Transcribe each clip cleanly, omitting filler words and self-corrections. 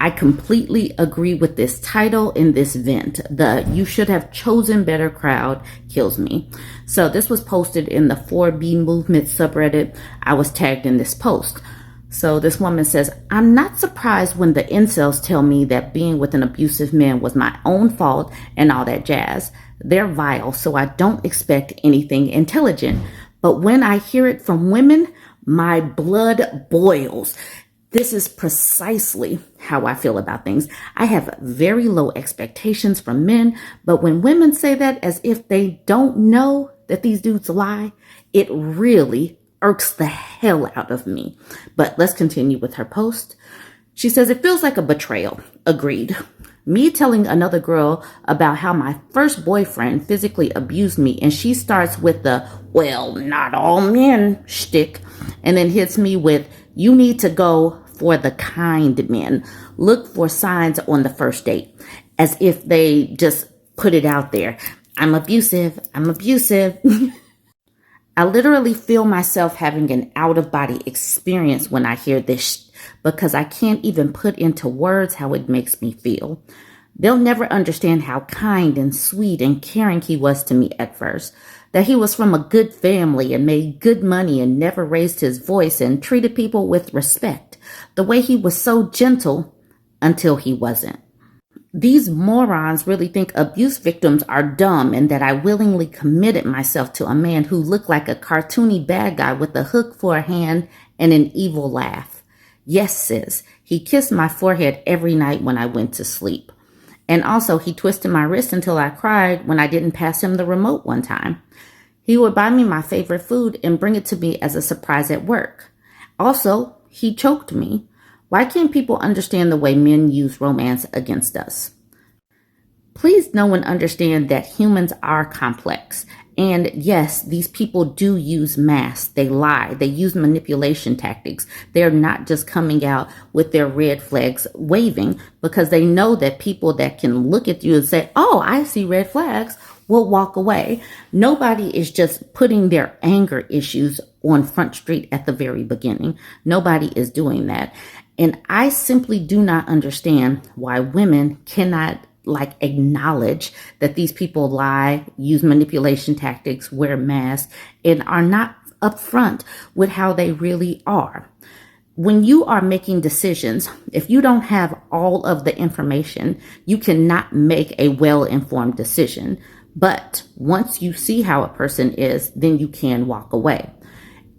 I completely agree with this title in this vent. The "you should have chosen better" crowd kills me. So this was posted in the 4B movement subreddit. I was tagged in this post. So this woman says, "I'm not surprised when the incels tell me that being with an abusive man was my own fault and all that jazz. They're vile, so I don't expect anything intelligent. But when I hear it from women, my blood boils." This is precisely how I feel about things. I have very low expectations from men, but when women say that as if they don't know that these dudes lie, it really irks the hell out of me. But let's continue with her post. She says, "It feels like a betrayal." Agreed. Me telling another girl about how my first boyfriend physically abused me, and she starts with the "well, not all men" shtick, and then hits me with, "You need to go for the kind men. Look for signs on the first date," as if they just put it out there. I'm abusive. I'm abusive. I literally feel myself having an out-of-body experience when I hear this because I can't even put into words how it makes me feel. They'll never understand how kind and sweet and caring he was to me at first, that he was from a good family and made good money and never raised his voice and treated people with respect, the way he was so gentle until he wasn't. These morons really think abuse victims are dumb and that I willingly committed myself to a man who looked like a cartoony bad guy with a hook for a hand and an evil laugh. Yes, sis, he kissed my forehead every night when I went to sleep. And also, he twisted my wrist until I cried when I didn't pass him the remote one time. He would buy me my favorite food and bring it to me as a surprise at work. Also, he choked me. Why can't people understand the way men use romance against us? Please know and understand that humans are complex. And yes, these people do use masks. They lie. They use manipulation tactics. They're not just coming out with their red flags waving because they know that people that can look at you and say, "Oh, I see red flags," will walk away. Nobody is just putting their anger issues on Front Street at the very beginning. Nobody is doing that. And I simply do not understand why women cannot acknowledge that these people lie, use manipulation tactics, wear masks, and are not upfront with how they really are. When you are making decisions, if you don't have all of the information, you cannot make a well-informed decision. But once you see how a person is, then you can walk away.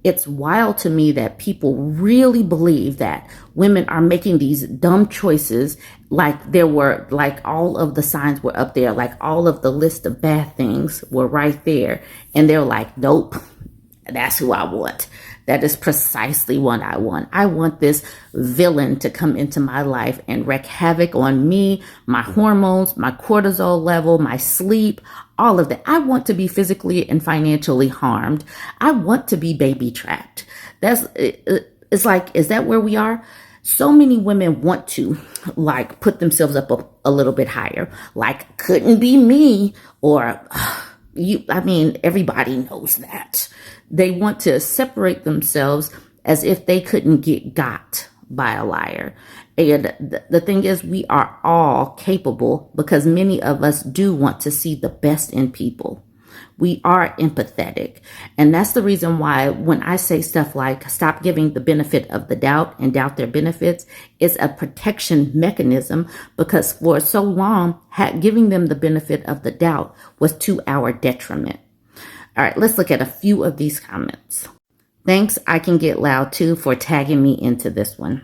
It's wild to me that people really believe that women are making these dumb choices like all of the signs were up there, like all of the list of bad things were right there. And they're like, "Nope, that's who I want. That is precisely what I want. I want this villain to come into my life and wreak havoc on me, my hormones, my cortisol level, my sleep, all of that. I want to be physically and financially harmed. I want to be baby trapped." It's like, is that where we are? So many women want to put themselves up a little bit higher. Like, couldn't be me, or everybody knows that. They want to separate themselves as if they couldn't get got by a liar. And the thing is, we are all capable because many of us do want to see the best in people. We are empathetic. And that's the reason why when I say stuff like stop giving the benefit of the doubt and doubt their benefits, it's a protection mechanism because for so long, giving them the benefit of the doubt was to our detriment. All right, let's look at a few of these comments. Thanks, I Can Get Loud Too, for tagging me into this one.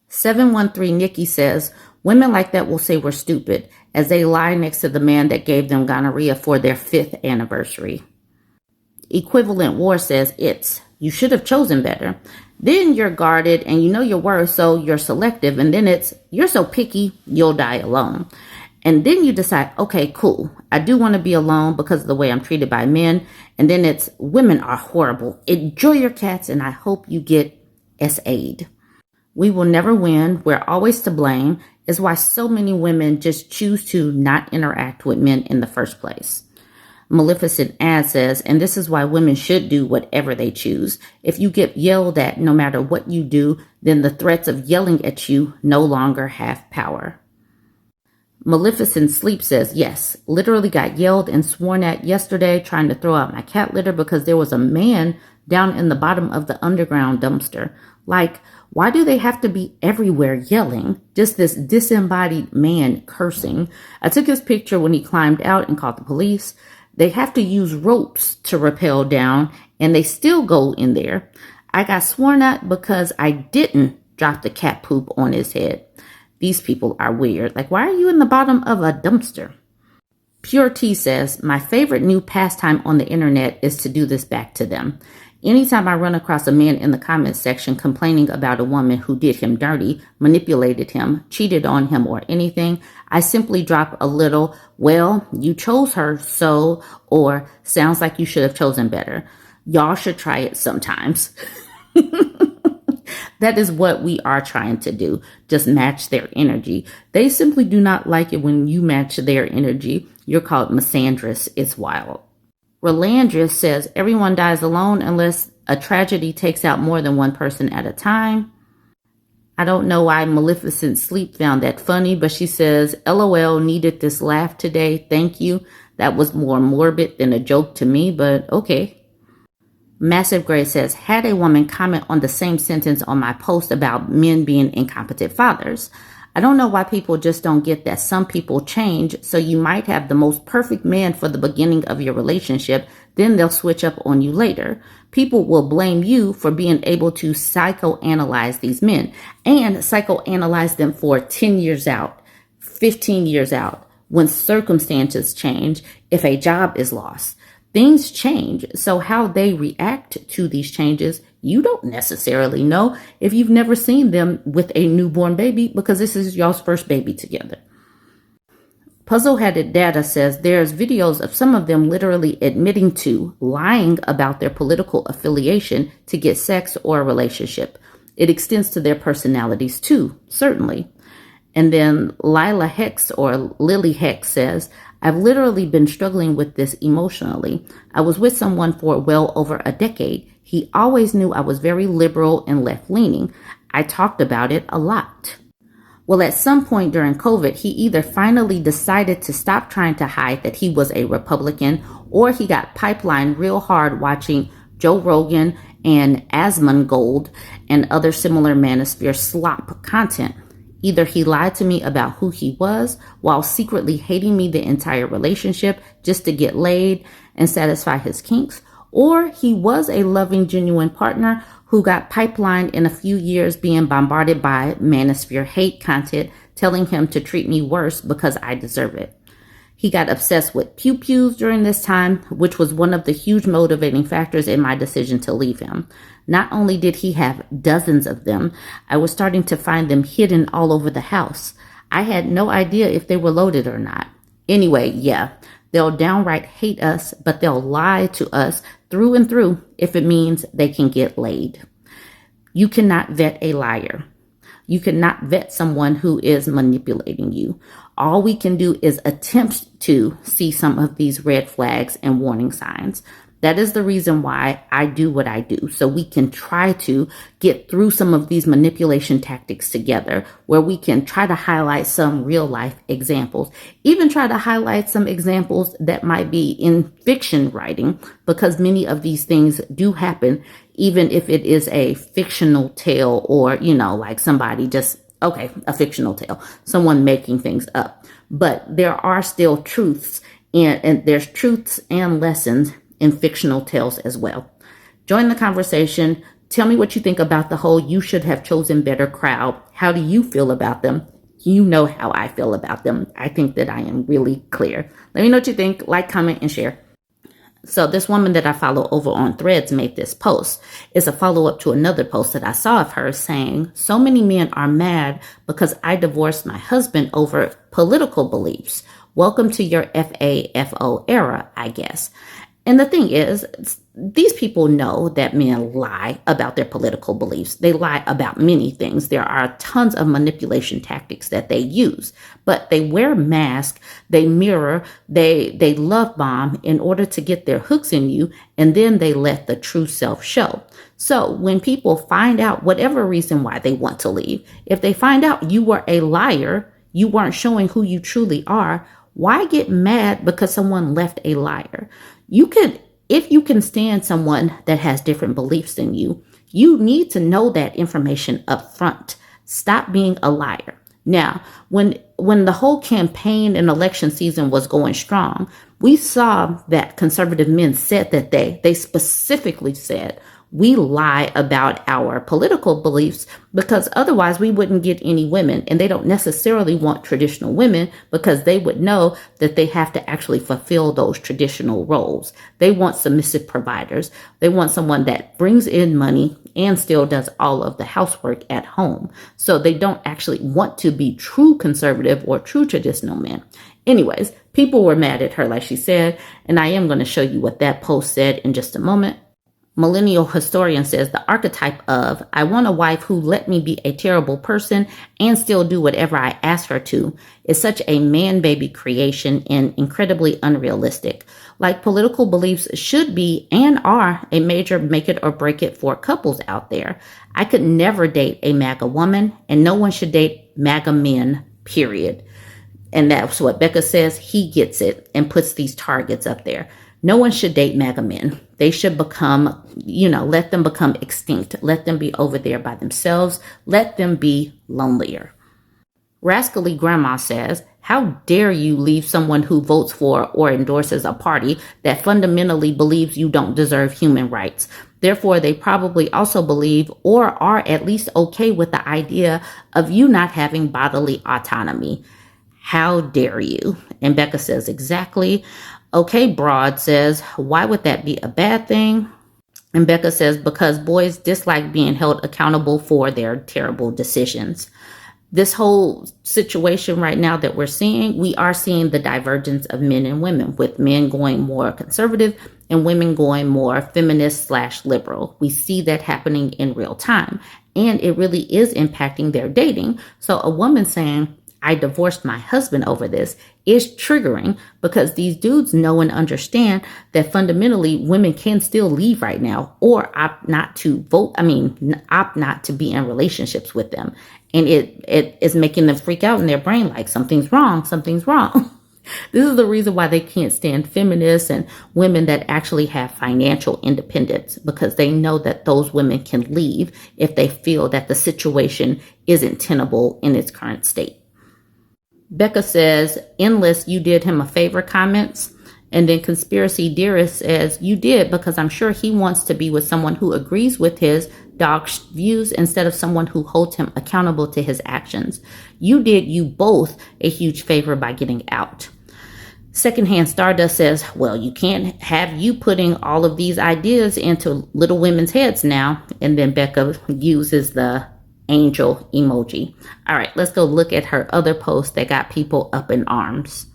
713 Nikki says, "Women like that will say we're stupid as they lie next to the man that gave them gonorrhea for their 5th anniversary." Equivalent War says you should have chosen better. Then you're guarded and you know your worth, so you're selective. And then you're so picky, you'll die alone. And then you decide, okay, cool. I do want to be alone because of the way I'm treated by men. And then women are horrible. Enjoy your cats and I hope you get SA'd. We will never win. We're always to blame. Is why so many women just choose to not interact with men in the first place. Maleficent ad says, and this is why women should do whatever they choose. If you get yelled at no matter what you do, then the threats of yelling at you no longer have power. Maleficent Sleep says, yes, literally got yelled and sworn at yesterday trying to throw out my cat litter because there was a man down in the bottom of the underground dumpster. Like, why do they have to be everywhere yelling? Just this disembodied man cursing. I took his picture when he climbed out and called the police. They have to use ropes to rappel down, and they still go in there. I got sworn at because I didn't drop the cat poop on his head. These people are weird. Like, why are you in the bottom of a dumpster? Pure T says, my favorite new pastime on the internet is to do this back to them. Anytime I run across a man in the comments section complaining about a woman who did him dirty, manipulated him, cheated on him, or anything, I simply drop a little, well, you chose her, so, or sounds like you should have chosen better. Y'all should try it sometimes. That is what we are trying to do. Just match their energy. They simply do not like it when you match their energy. You're called misandrous. It's wild. Relandris says, everyone dies alone unless a tragedy takes out more than one person at a time. I don't know why Maleficent Sleep found that funny, but she says, LOL, needed this laugh today. Thank you. That was more morbid than a joke to me, but okay. Massive Gray says, had a woman comment on the same sentence on my post about men being incompetent fathers. I don't know why people just don't get that some people change, so you might have the most perfect man for the beginning of your relationship, then they'll switch up on you later. People will blame you for being able to psychoanalyze these men and psychoanalyze them for 10 years out, 15 years out, when circumstances change, if a job is lost. Things change, so how they react to these changes, you don't necessarily know if you've never seen them with a newborn baby because this is y'all's first baby together. Puzzle-headed Data says there's videos of some of them literally admitting to lying about their political affiliation to get sex or a relationship. It extends to their personalities too, certainly. And then Lila Hex or Lily Hex says, I've literally been struggling with this emotionally. I was with someone for well over a decade. He always knew I was very liberal and left-leaning. I talked about it a lot. Well, at some point during COVID, he either finally decided to stop trying to hide that he was a Republican, or he got pipelined real hard watching Joe Rogan and Asmongold and other similar manosphere slop content. Either he lied to me about who he was while secretly hating me the entire relationship just to get laid and satisfy his kinks, or he was a loving, genuine partner who got pipelined in a few years being bombarded by manosphere hate content telling him to treat me worse because I deserve it. He got obsessed with pew-pews during this time, which was one of the huge motivating factors in my decision to leave him. Not only did he have dozens of them, I was starting to find them hidden all over the house. I had no idea if they were loaded or not. Anyway, yeah, they'll downright hate us, but they'll lie to us through and through if it means they can get laid. You cannot vet a liar. You cannot vet someone who is manipulating you. All we can do is attempt to see some of these red flags and warning signs. That is the reason why I do what I do. So we can try to get through some of these manipulation tactics together, where we can try to highlight some real life examples, even try to highlight some examples that might be in fiction writing, because many of these things do happen, even if it is a fictional tale or, like somebody just, a fictional tale, someone making things up. But there are still truths and there's truths and lessons in fictional tales as well. Join the conversation. Tell me what you think about the whole you should have chosen better crowd. How do you feel about them? You know how I feel about them. I think that I am really clear. Let me know what you think. Like, comment, and share. So this woman that I follow over on Threads made this post. It's a follow-up to another post that I saw of her saying, so many men are mad because I divorced my husband over political beliefs. Welcome to your FAFO era, I guess. And the thing is, these people know that men lie about their political beliefs. They lie about many things. There are tons of manipulation tactics that they use, but they wear masks, they mirror, they love bomb in order to get their hooks in you, and then they let the true self show. So when people find out whatever reason why they want to leave, if they find out you were a liar, you weren't showing who you truly are, why get mad because someone left a liar? If you can stand someone that has different beliefs than you, you need to know that information up front. Stop being a liar. Now, when the whole campaign and election season was going strong, we saw that conservative men said that they specifically said, we lie about our political beliefs because otherwise we wouldn't get any women. And they don't necessarily want traditional women because they would know that they have to actually fulfill those traditional roles. They want submissive providers. They want someone that brings in money and still does all of the housework at home. So they don't actually want to be true conservative or true traditional men. Anyways, people were mad at her, like she said, and I am going to show you what that post said in just a moment. Millennial historian says the archetype of, I want a wife who let me be a terrible person and still do whatever I ask her to, is such a man-baby creation and incredibly unrealistic. Like political beliefs should be and are a major make it or break it for couples out there. I could never date a MAGA woman, and no one should date MAGA men, period. And that's what Becca says. He gets it and puts these targets up there. No one should date MAGA men. They should become, let them become extinct. Let them be over there by themselves. Let them be lonelier. Rascally Grandma says, how dare you leave someone who votes for or endorses a party that fundamentally believes you don't deserve human rights. Therefore, they probably also believe or are at least okay with the idea of you not having bodily autonomy. How dare you? And Becca says, exactly. Okay, Broad says, why would that be a bad thing? And Becca says, because boys dislike being held accountable for their terrible decisions. This whole situation right now that we're seeing, we are seeing the divergence of men and women, with men going more conservative and women going more feminist/liberal. We see that happening in real time, and it really is impacting their dating. So a woman saying, I divorced my husband over this is triggering because these dudes know and understand that fundamentally women can still leave right now or opt not to vote. Opt not to be in relationships with them. And it is making them freak out in their brain like something's wrong, something's wrong. This is the reason why they can't stand feminists and women that actually have financial independence, because they know that those women can leave if they feel that the situation isn't tenable in its current state. Becca says, endless, you did him a favor comments. And then Conspiracy Dearest says, you did because I'm sure he wants to be with someone who agrees with his dog views instead of someone who holds him accountable to his actions. You did you both a huge favor by getting out. Secondhand Stardust says, well, you can't have you putting all of these ideas into little women's heads now. And then Becca uses the angel emoji. All right, let's go look at her other post that got people up in arms.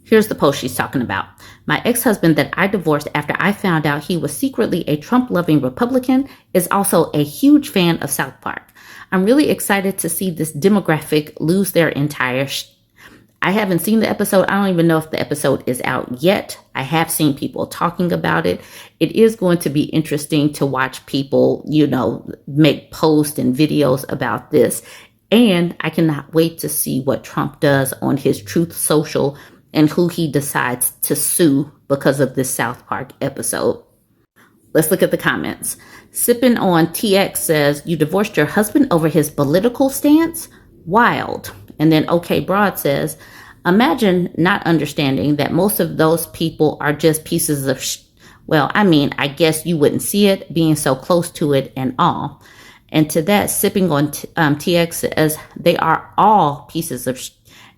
Here's the post she's talking about. My ex-husband that I divorced after I found out he was secretly a Trump-loving Republican is also a huge fan of South Park. I'm really excited to see this demographic lose their entire I haven't seen the episode. I don't even know if the episode is out yet. I have seen people talking about it. It is going to be interesting to watch people, make posts and videos about this. And I cannot wait to see what Trump does on his Truth Social and who he decides to sue because of this South Park episode. Let's look at the comments. Sipping on TX says, you divorced your husband over his political stance? Wild. And then OK Broad says, imagine not understanding that most of those people are just pieces of I guess you wouldn't see it being so close to it and all. And to that, Sipping on TX says, they are all pieces of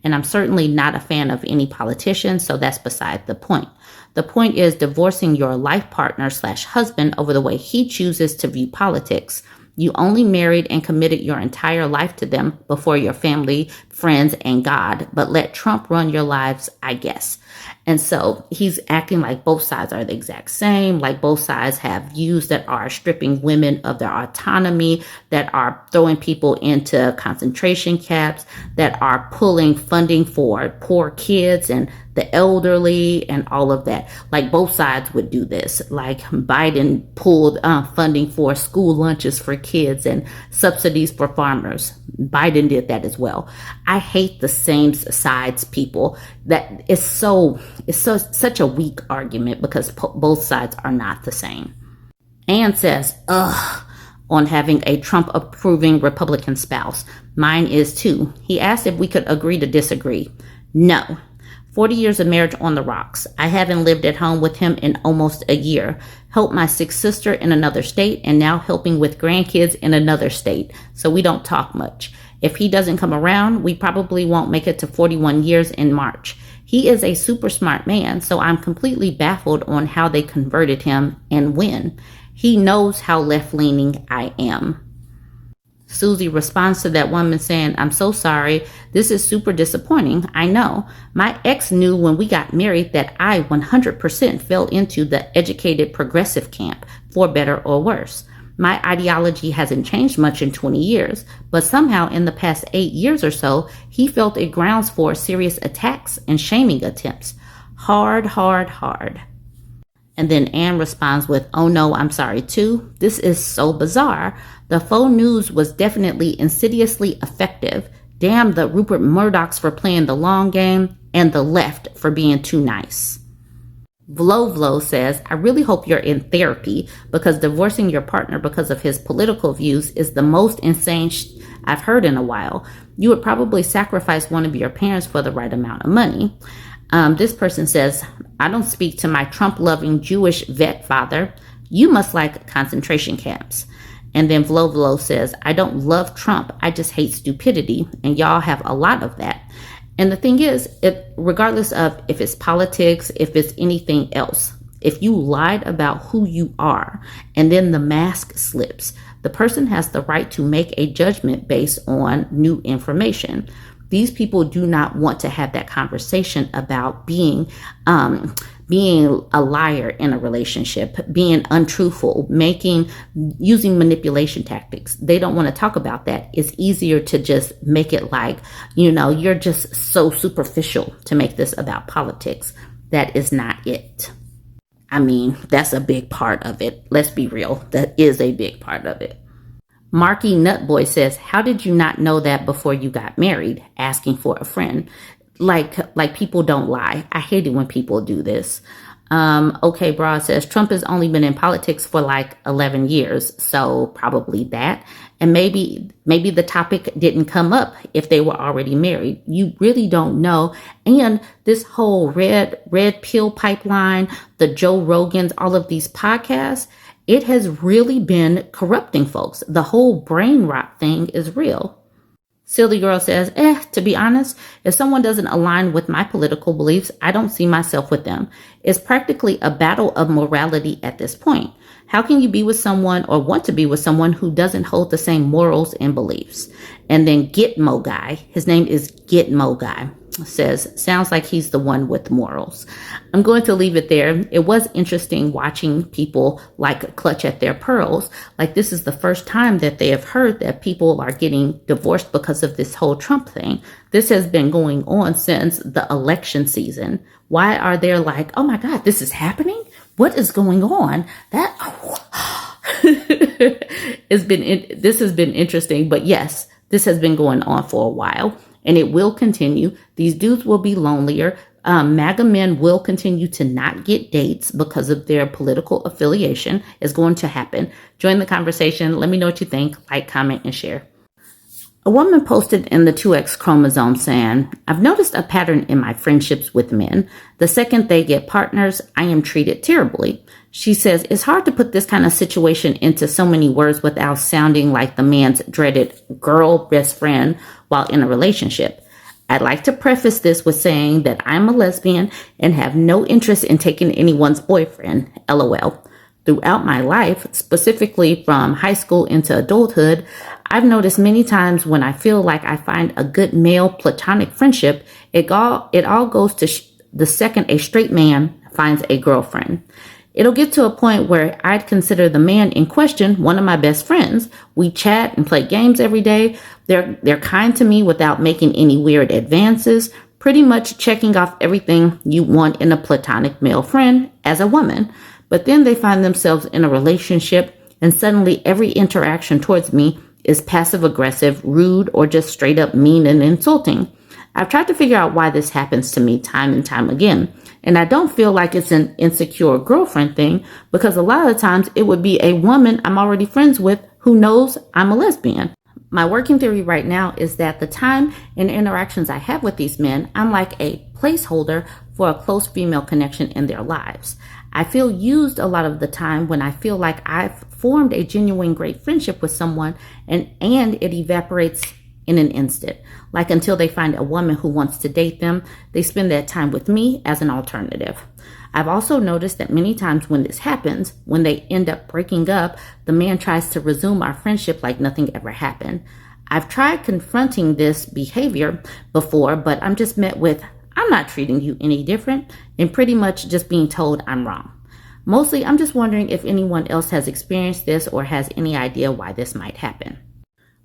and I'm certainly not a fan of any politician, so that's beside the point. The point is divorcing your life partner / husband over the way he chooses to view politics. You only married and committed your entire life to them before your family friends, and God, but let Trump run your lives, I guess. And so he's acting like both sides are the exact same, like both sides have views that are stripping women of their autonomy, that are throwing people into concentration camps, that are pulling funding for poor kids and the elderly and all of that. Like both sides would do this. Like Biden pulled funding for school lunches for kids and subsidies for farmers. Biden did that as well. I hate the same sides people. That is such a weak argument because both sides are not the same. Ann says, ugh, on having a Trump approving Republican spouse. Mine is too. He asked if we could agree to disagree. No. 40 years of marriage on the rocks. I haven't lived at home with him in almost a year. Helped my sick sister in another state and now helping with grandkids in another state. So we don't talk much. If he doesn't come around, we probably won't make it to 41 years in March. He is a super smart man, so I'm completely baffled on how they converted him and when. He knows how left-leaning I am. Susie responds to that woman saying, I'm so sorry. This is super disappointing. I know. My ex knew when we got married that I 100% fell into the educated progressive camp, for better or worse. My ideology hasn't changed much in 20 years, but somehow in the past 8 years or so, he felt it grounds for serious attacks and shaming attempts. Hard, hard, hard. And then Anne responds with, oh no, I'm sorry too. This is so bizarre. The faux news was definitely insidiously effective. Damn the Rupert Murdochs for playing the long game and the left for being too nice. Vlo says, I really hope you're in therapy because divorcing your partner because of his political views is the most insane I've heard in a while. You would probably sacrifice one of your parents for the right amount of money. This person says, I don't speak to my Trump-loving Jewish vet father. You must like concentration camps. And then Vlo says, I don't love Trump. I just hate stupidity. And y'all have a lot of that. And the thing is, regardless of if it's politics, if it's anything else, if you lied about who you are and then the mask slips, the person has the right to make a judgment based on new information. These people do not want to have that conversation about being a liar in a relationship, being untruthful, using manipulation tactics. They don't want to talk about that. It's easier to just make it like, you're just so superficial to make this about politics. That is not it. I mean, that's a big part of it. Let's be real. That is a big part of it. Marky Nutboy says, how did you not know that before you got married? Asking for a friend. Like people don't lie. I hate it when people do this. Okay, Broad says, Trump has only been in politics for like 11 years. So probably that. And maybe the topic didn't come up if they were already married. You really don't know. And this whole red pill pipeline, the Joe Rogans, all of these podcasts, it has really been corrupting folks. The whole brain rot thing is real. Silly Girl says, to be honest, if someone doesn't align with my political beliefs, I don't see myself with them. It's practically a battle of morality at this point. How can you be with someone or want to be with someone who doesn't hold the same morals and beliefs? And then Gitmo Guy, his name is Gitmo Guy, says, sounds like he's the one with morals. I'm going to leave it there. It was interesting watching people like clutch at their pearls. Like this is the first time that they have heard that people are getting divorced because of this whole Trump thing. This has been going on since the election season. Why are they like, oh my God, this is happening? What is going on? This has been interesting, but yes, this has been going on for a while. And it will continue. These dudes will be lonelier. MAGA men will continue to not get dates because of their political affiliation. Is going to happen. Join the conversation. Let me know what you think. Like, comment, and share. A woman posted in the 2X chromosome saying, I've noticed a pattern in my friendships with men. The second they get partners, I am treated terribly. She says, it's hard to put this kind of situation into so many words without sounding like the man's dreaded girl best friend while in a relationship. I'd like to preface this with saying that I'm a lesbian and have no interest in taking anyone's boyfriend, LOL. Throughout my life, specifically from high school into adulthood, I've noticed many times when I feel like I find a good male platonic friendship, it all goes to the second a straight man finds a girlfriend. It'll get to a point where I'd consider the man in question one of my best friends. We chat and play games every day. They're kind to me without making any weird advances, pretty much checking off everything you want in a platonic male friend as a woman. But then they find themselves in a relationship and suddenly every interaction towards me is passive aggressive, rude, or just straight up mean and insulting. I've tried to figure out why this happens to me time and time again. And I don't feel like it's an insecure girlfriend thing, because a lot of the times it would be a woman I'm already friends with who knows I'm a lesbian. My working theory right now is that the time and interactions I have with these men, I'm like a placeholder for a close female connection in their lives. I feel used a lot of the time when I feel like I've formed a genuine great friendship with someone and it evaporates in an instant. Like until they find a woman who wants to date them, they spend that time with me as an alternative. I've also noticed that many times when this happens, when they end up breaking up, the man tries to resume our friendship like nothing ever happened. I've tried confronting this behavior before, but I'm just met with, I'm not treating you any different, and pretty much just being told I'm wrong. Mostly, I'm just wondering if anyone else has experienced this or has any idea why this might happen.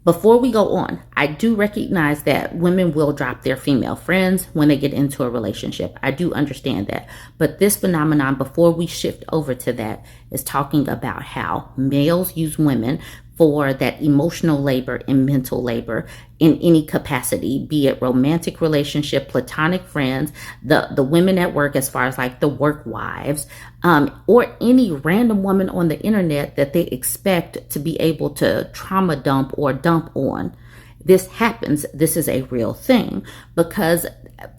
Before we go on, I do recognize that women will drop their female friends when they get into a relationship. I do understand that. But this phenomenon, before we shift over to that, is talking about how males use women for that emotional labor and mental labor in any capacity, be it romantic relationship, platonic friends, the women at work as far as like the work wives, or any random woman on the internet that they expect to be able to trauma dump or dump on. This happens. This is a real thing because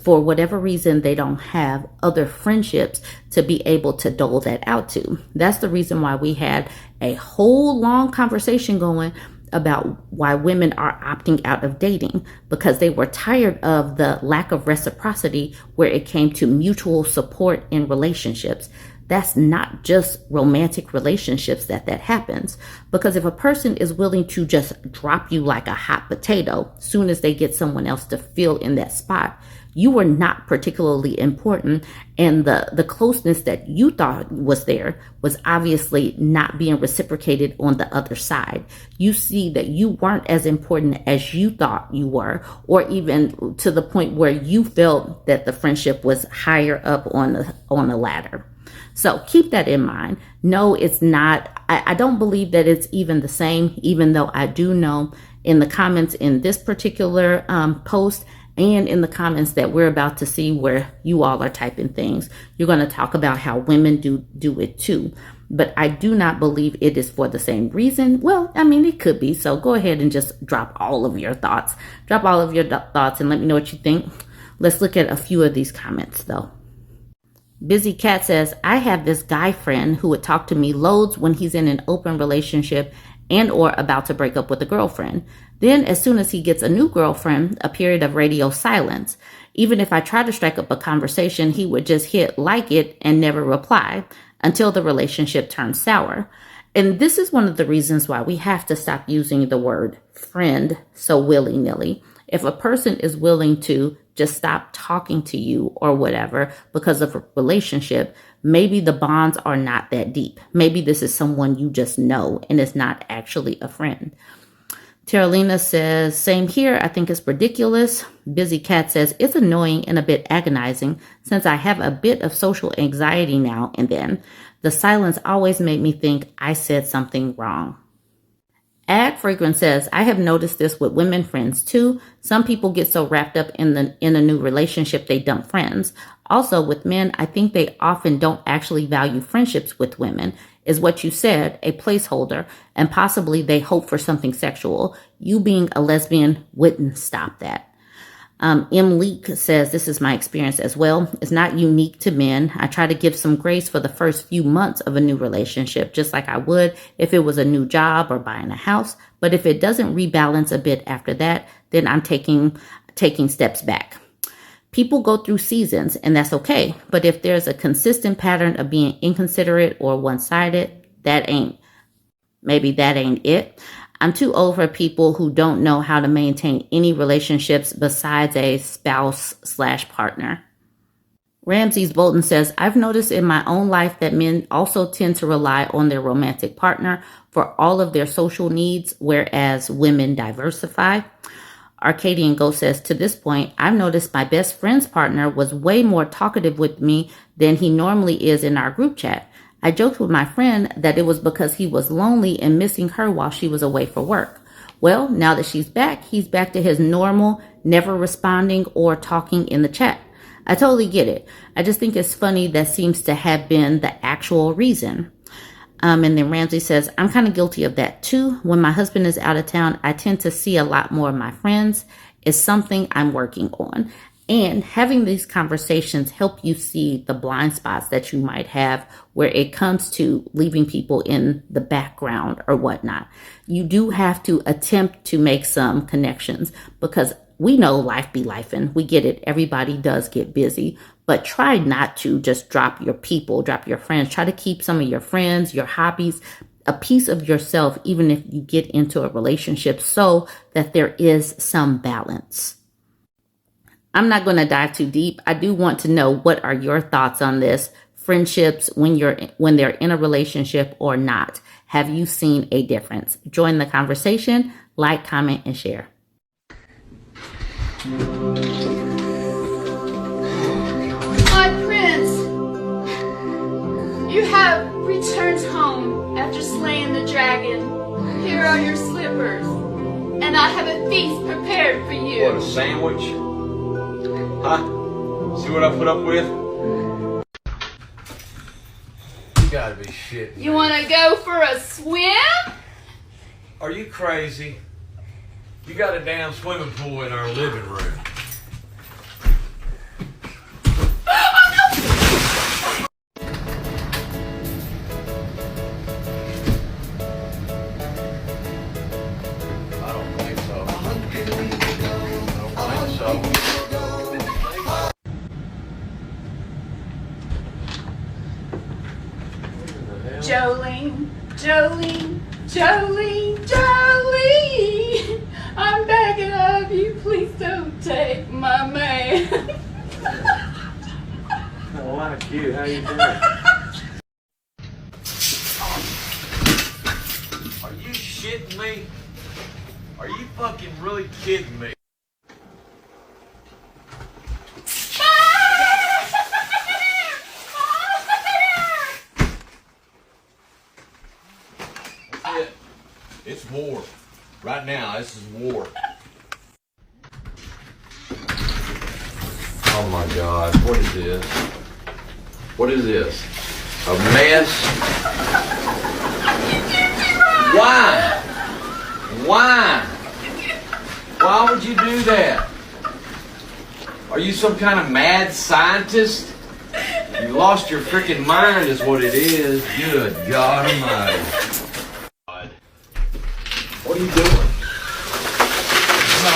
for whatever reason, they don't have other friendships to be able to dole that out to. That's the reason why we had a whole long conversation going about why women are opting out of dating, because they were tired of the lack of reciprocity where it came to mutual support in relationships. That's not just romantic relationships that happens. Because if a person is willing to just drop you like a hot potato, soon as they get someone else to fill in that spot, you were not particularly important. And the closeness that you thought was there was obviously not being reciprocated on the other side. You see that you weren't as important as you thought you were, or even to the point where you felt that the friendship was higher up on the ladder. So keep that in mind. No, it's not. I don't believe that it's even the same, even though I do know in the comments in this particular post and in the comments that we're about to see where you all are typing things, you're going to talk about how women do it too. But I do not believe it is for the same reason. Well, I mean, it could be. So go ahead and just drop all of your thoughts. Drop all of your thoughts and let me know what you think. Let's look at a few of these comments though. Busy Cat says, I have this guy friend who would talk to me loads when he's in an open relationship and or about to break up with a girlfriend. Then as soon as he gets a new girlfriend, a period of radio silence. Even if I try to strike up a conversation, he would just hit like it and never reply until the relationship turns sour. And this is one of the reasons why we have to stop using the word friend so willy-nilly. If a person is willing to just stop talking to you or whatever because of a relationship, maybe the bonds are not that deep. Maybe this is someone you just know and it's not actually a friend. Terralina says, same here. I think it's ridiculous. Busy Cat says, it's annoying and a bit agonizing since I have a bit of social anxiety now and then. The silence always made me think I said something wrong. Ad Fragrance says, I have noticed this with women friends too. Some people get so wrapped up in a new relationship they dump friends. Also with men, I think they often don't actually value friendships with women. Is what you said, a placeholder, and possibly they hope for something sexual. You being a lesbian wouldn't stop that. M. Leak says, this is my experience as well. It's not unique to men. I try to give some grace for the first few months of a new relationship, just like I would if it was a new job or buying a house. But if it doesn't rebalance a bit after that, then I'm taking steps back. People go through seasons and that's okay. But if there's a consistent pattern of being inconsiderate or one-sided, that ain't it. I'm too old for people who don't know how to maintain any relationships besides a spouse/partner. Ramses Bolton says, I've noticed in my own life that men also tend to rely on their romantic partner for all of their social needs, whereas women diversify. Arcadian Ghost says, to this point, I've noticed my best friend's partner was way more talkative with me than he normally is in our group chat. I joked with my friend that it was because he was lonely and missing her while she was away for work. Well, now that she's back, he's back to his normal, never responding or talking in the chat. I totally get it. I just think it's funny that seems to have been the actual reason. And then Ramsey says, I'm kind of guilty of that too. When my husband is out of town, I tend to see a lot more of my friends. It's something I'm working on. And having these conversations help you see the blind spots that you might have where it comes to leaving people in the background or whatnot. You do have to attempt to make some connections because we know life be lifing. We get it. Everybody does get busy, but try not to just drop your people, drop your friends. Try to keep some of your friends, your hobbies, a piece of yourself, even if you get into a relationship, so that there is some balance. I'm not going to dive too deep. I do want to know, what are your thoughts on this? Friendships when they're in a relationship or not. Have you seen a difference? Join the conversation, like, comment, and share. My prince, you have returned home after slaying the dragon. Here are your slippers, and I have a feast prepared for you. What, a sandwich? Huh? See what I put up with? You gotta be shitting me. You want to go for a swim? Are you crazy? You got a damn swimming pool in our living room. I don't think so. Jolene, Jolene, Jolene, Jolene, I'm begging of you, please don't take my man. Oh, I'm cute. How you doing? Are you shitting me? Are you fucking really kidding me? It's war. Right now, this is war. Oh my God, what is this? What is this? A mess? Why? Why? Why would you do that? Are you some kind of mad scientist? You lost your freaking mind is what it is. Good God Almighty. What are you doing? No.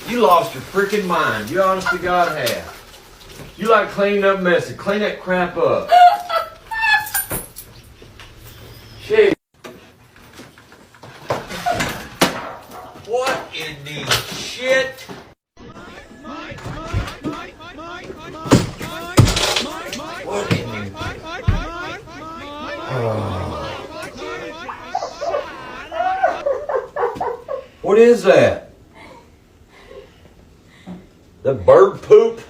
You lost your freaking mind. You honest to God have. You like cleaning up messes. Clean that crap up. Shit. What in the shit? What in the... What is that? The bird poop?